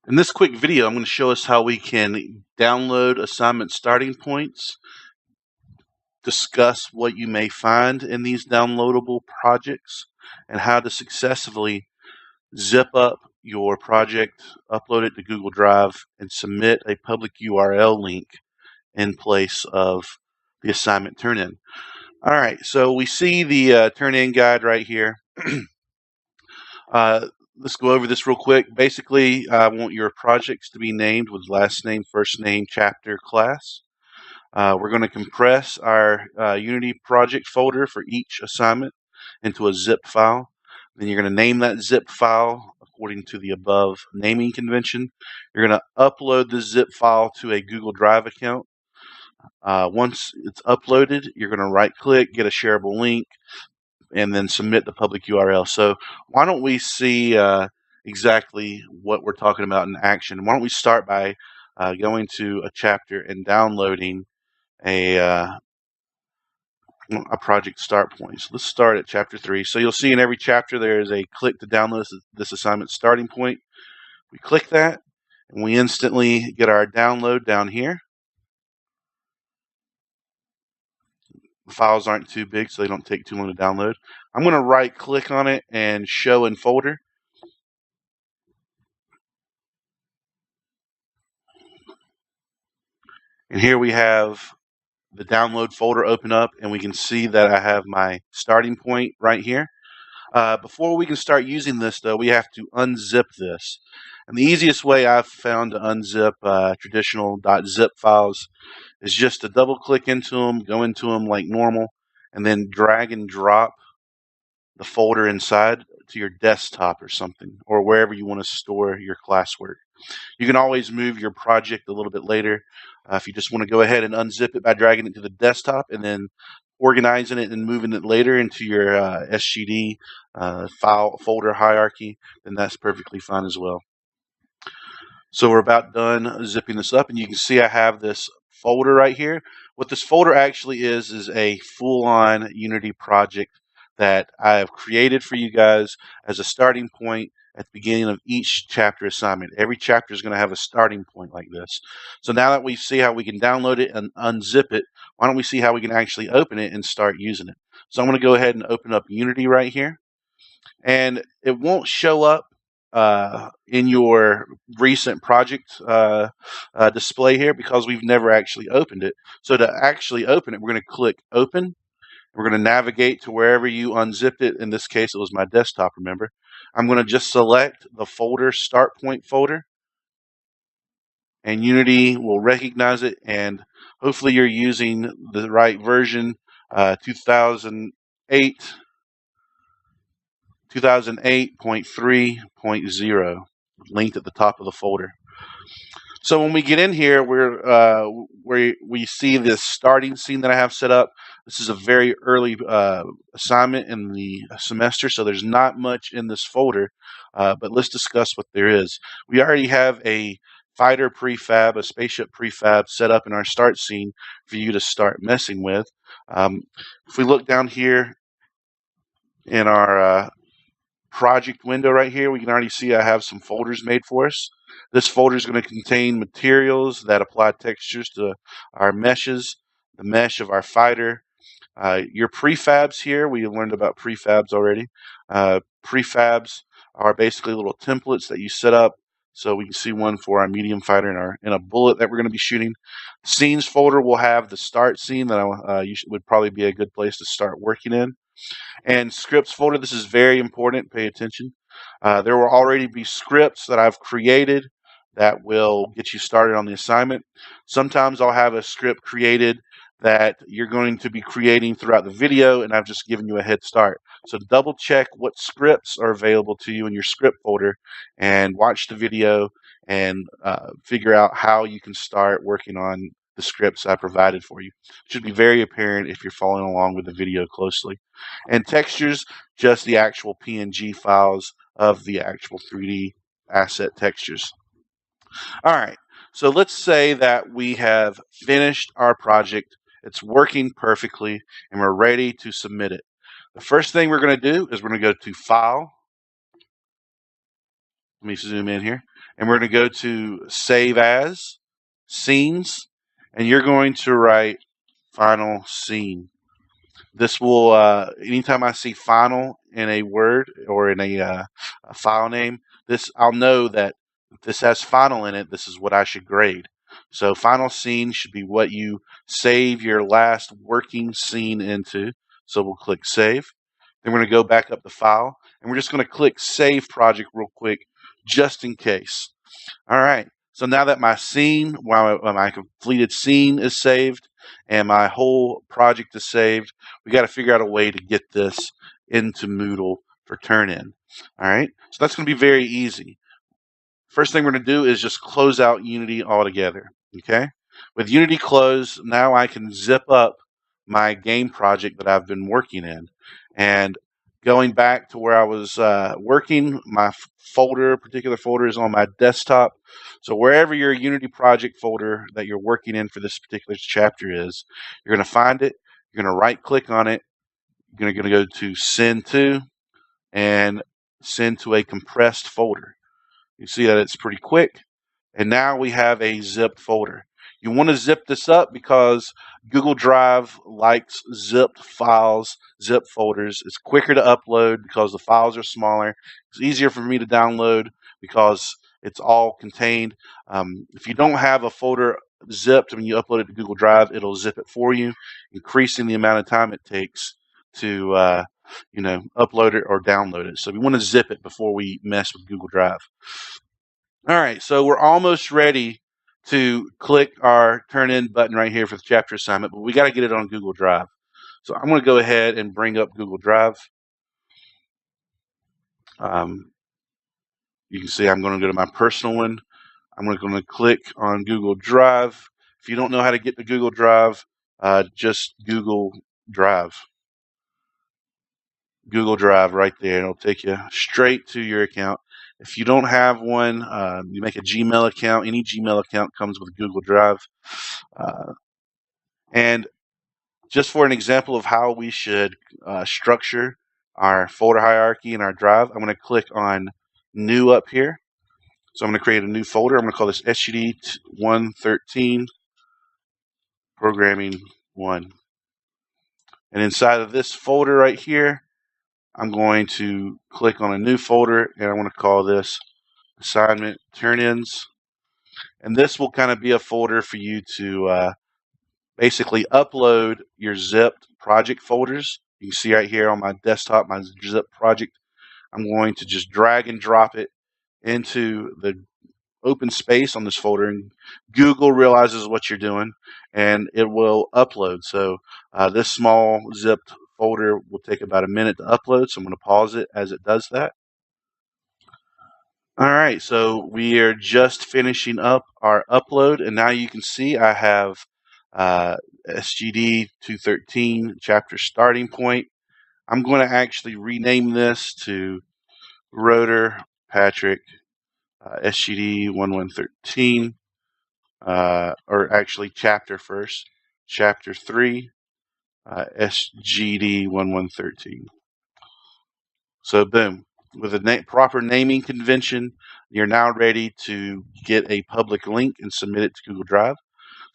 In this quick video, I'm going to show us how we can download assignment starting points, discuss what you may find in these downloadable projects, and how to successfully zip up your project, upload it to Google Drive, and submit a public URL link in place of the assignment turn-in. All right, so we see the turn-in guide right here. Let's go over this real quick. Basically, I want your projects to be named with last name, first name, chapter, class. We're going to compress our Unity project folder for each assignment into a zip file. Then you're going to name that zip file according to the above naming convention. You're going to upload the zip file to a Google Drive account. Once it's uploaded, you're going to right-click, get a shareable link, and then submit the public URL. So why don't we see exactly what we're talking about in action? Why don't we start by going to a chapter and downloading a project start point. So let's start at chapter 3. So you'll see in every chapter there is a click to download this assignment starting point. We click that and we instantly get our download down here. The files aren't too big, so they don't take too long to download. I'm going to right click on it and show in folder. And here we have the download folder open up, and we can see that I have my starting point right here. Before we can start using this, though, we have to unzip this. And the easiest way I've found to unzip traditional .zip files is just to double click into them, go into them like normal, and then drag and drop the folder inside to your desktop or something, or wherever you want to store your classwork. You can always move your project a little bit later if you just want to go ahead and unzip it by dragging it to the desktop and then organizing it and moving it later into your SGD file folder hierarchy, then that's perfectly fine as well. So we're about done zipping this up, and you can see I have this folder right here. What this folder actually is a full-on Unity project that I have created for you guys as a starting point at the beginning of each chapter assignment. Every chapter is going to have a starting point like this. So now that we see how we can download it and unzip it, why don't we see how we can actually open it and start using it? So I'm going to go ahead and open up Unity right here. And it won't show up in your recent project display here because we've never actually opened it. So to actually open it, we're going to click Open. We're going to navigate to wherever you unzipped it. In this case, it was my desktop, remember. I'm going to just select the folder, Start Point folder, and Unity will recognize it, and hopefully you're using the right version, 2008.3.0, linked at the top of the folder. So when we get in here, we see this starting scene that I have set up. This is a very early assignment in the semester, so there's not much in this folder, but let's discuss what there is. We already have a fighter prefab, a spaceship prefab set up in our start scene for you to start messing with. If we look down here in our project window right here, we can already see I have some folders made for us. This folder is going to contain materials that apply textures to our meshes, the mesh of our fighter. Your prefabs here, we learned about prefabs already. Prefabs are basically little templates that you set up. So we can see one for our medium fighter and a bullet that we're going to be shooting. Scenes folder will have the start scene that would probably be a good place to start working in. And scripts folder, this is very important, pay attention. There will already be scripts that I've created that will get you started on the assignment. Sometimes I'll have a script created that you're going to be creating throughout the video, and I've just given you a head start. So double check what scripts are available to you in your script folder and watch the video and figure out how you can start working on the scripts I provided for you. It should be very apparent if you're following along with the video closely. And textures, just the actual PNG files of the actual 3D asset textures. All right, so let's say that we have finished our project. It's working perfectly, and we're ready to submit it. The first thing we're going to do is we're going to go to File, Let me zoom in here. And we're going to go to Save As, Scenes, and you're going to write Final Scene. This will, anytime I see final in a word or in a file name, I'll know that if this has final in it, this is what I should grade. So final scene should be what you save your last working scene into. So we'll click Save. Then we're going to go back up the file, and we're just going to click Save Project real quick, just in case. All right. So now that my scene, my completed scene is saved and my whole project is saved, we got to figure out a way to get this into Moodle for Turnitin. All right. So that's going to be very easy. First thing we're going to do is just close out Unity altogether. Okay. With Unity closed, now I can zip up my game project that I've been working in. And going back to where I was working, my particular folder is on my desktop. So wherever your Unity project folder that you're working in for this particular chapter is, you're going to find it. You're going to right click on it. You're going to go to Send To and send to a compressed folder. You see that it's pretty quick. And now we have a zipped folder. You want to zip this up because Google Drive likes zipped files, zipped folders. It's quicker to upload because the files are smaller. It's easier for me to download because it's all contained. If you don't have a folder zipped when you upload it to Google Drive, it'll zip it for you, increasing the amount of time it takes to upload it or download it. So we want to zip it before we mess with Google Drive. All right, so we're almost ready to click our turn in button right here for the chapter assignment, but we got to get it on Google Drive. So I'm going to go ahead and bring up Google Drive. You can see I'm going to go to my personal one. I'm going to click on Google Drive. If you don't know how to get to Google Drive, just Google Drive. Google Drive right there. It'll take you straight to your account. If you don't have one, you make a Gmail account. Any Gmail account comes with Google Drive. And just for an example of how we should structure our folder hierarchy in our drive, I'm going to click on New up here. So I'm going to create a new folder. I'm going to call this SGD 113 Programming 1. And inside of this folder right here, I'm going to click on a new folder, and I want to call this Assignment Turn-ins. And this will kind of be a folder for you to basically upload your zipped project folders. You can see right here on my desktop, my zip project. I'm going to just drag and drop it into the open space on this folder, and Google realizes what you're doing, and it will upload. So this small zipped folder will take about a minute to upload, so I'm going to pause it as it does that. All right, so we are just finishing up our upload, and now you can see I have SGD 213 chapter starting point. I'm going to actually rename this to Rotor Patrick SGD 1113, or actually chapter first, chapter 3, SGD 1113. So boom, with a proper naming convention, you're now ready to get a public link and submit it to Google Drive.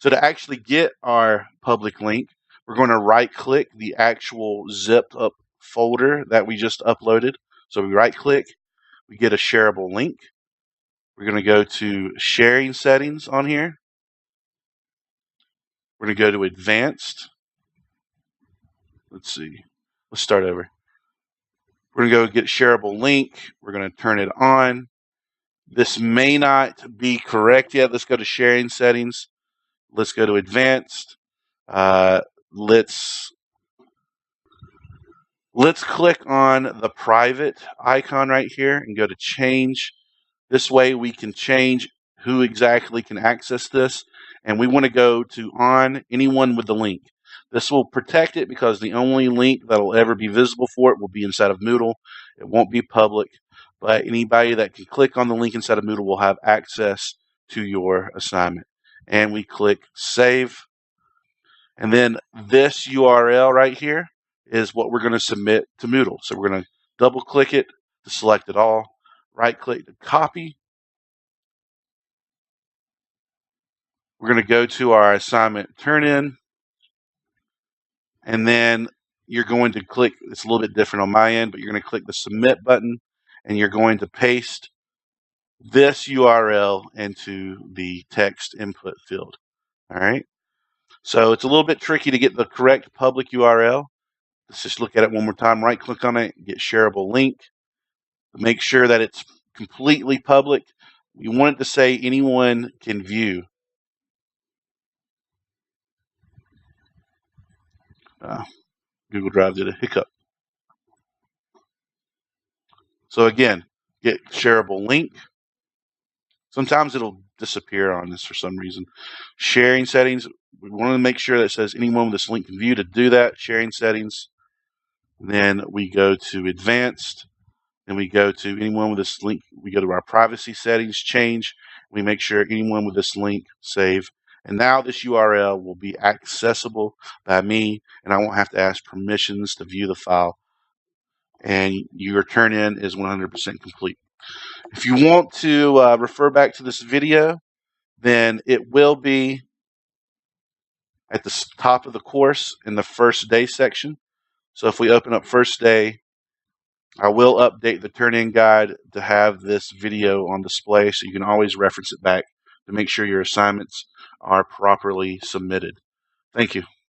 So to actually get our public link, we're going to right click the actual zipped up folder that we just uploaded. So we right click, we get a shareable link. We're going to go to sharing settings on here. We're going to go to advanced. Let's see. Let's start over. We're going to go get shareable link. We're going to turn it on. This may not be correct yet. Let's go to sharing settings. Let's go to advanced. Let's click on the private icon right here and go to change. This way we can change who exactly can access this. And we want to go to on anyone with the link. This will protect it because the only link that will ever be visible for it will be inside of Moodle. It won't be public, but anybody that can click on the link inside of Moodle will have access to your assignment. And we click Save. And then this URL right here is what we're going to submit to Moodle. So we're going to double click it to select it all. right click to copy. We're going to go to our assignment turn in, and then you're going to click, it's a little bit different on my end, but you're going to click the submit button, and you're going to paste this URL into the text input field. All right. So it's a little bit tricky to get the correct public URL. Let's just look at it one more time. Right click on it, get shareable link. Make sure that it's completely public. You want it to say anyone can view. Google Drive did a hiccup. So again, get shareable link. Sometimes it'll disappear on this for some reason. Sharing settings, we want to make sure that it says anyone with this link can view. To do that, sharing settings. Then we go to advanced, and we go to anyone with this link. We go to our privacy settings, change. We make sure anyone with this link, save. And now this URL will be accessible by me, and I won't have to ask permissions to view the file. And your turn in is 100% complete. If you want to refer back to this video, then it will be at the top of the course in the first day section. So if we open up first day, I will update the turn-in guide to have this video on display, so you can always reference it back to make sure your assignments are properly submitted. Thank you.